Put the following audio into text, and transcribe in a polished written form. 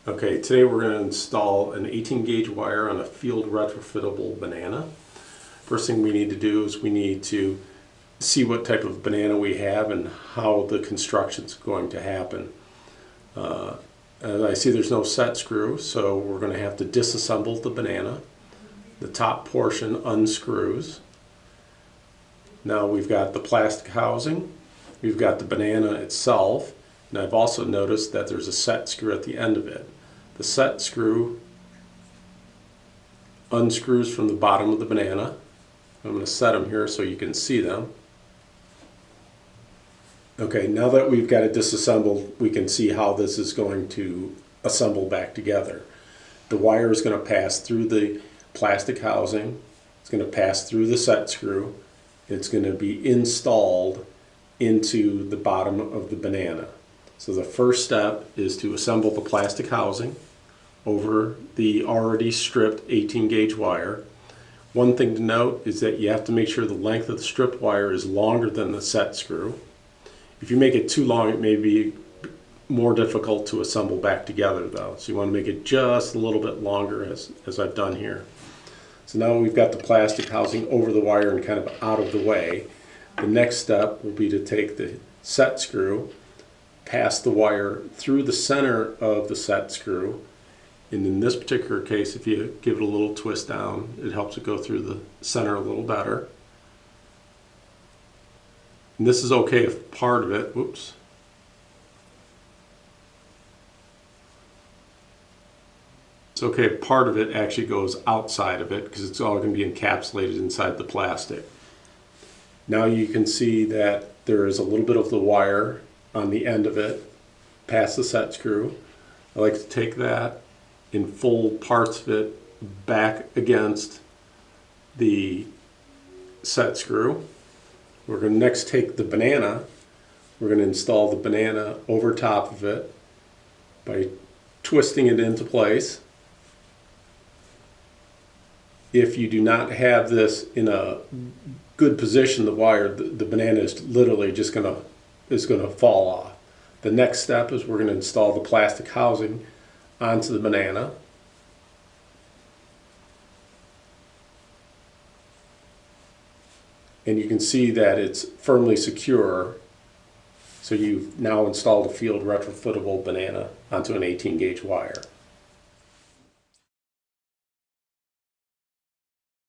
Okay, today we're going to install an 18 gauge wire on a field retrofittable banana. First thing we need to do is we need to see what type of banana we have and how the construction is going to happen. As I see, there's no set screw, so we're going to have to disassemble the banana. The top portion unscrews. Now we've got the plastic housing, we've got the banana itself, and I've also noticed that there's a set screw at the end of it. The set screw unscrews from the bottom of the banana. I'm going to set them here so you can see them. Okay, now that we've got it disassembled, we can see how this is going to assemble back together. The wire is going to pass through the plastic housing, it's going to pass through the set screw, it's going to be installed into the bottom of the banana. So the first step is to assemble the plastic housing over the already stripped 18 gauge wire. One thing to note is that you have to make sure the length of the stripped wire is longer than the set screw. If you make it too long, it may be more difficult to assemble back together though. So you want to make it just a little bit longer as I've done here. So now we've got the plastic housing over the wire and kind of out of the way. The next step will be to take the set screw, pass the wire through the center of the set screw, and in this particular case, if you give it a little twist down, it helps it go through the center a little better. And this is okay if part of it, it's okay if part of it actually goes outside of it because it's all going to be encapsulated inside the plastic. Now you can see that there is a little bit of the wire on the end of it past the set screw. I like to take that and fold parts of it back against the set screw. We're going to next take the banana. We're going to install the banana over top of it by twisting it into place. If you do not have this in a good position, the wire, the banana is literally just going to fall off. The next step is we're going to install the plastic housing onto the banana. And you can see that it's firmly secure. So you've now installed a field retrofittable banana onto an 18 gauge wire.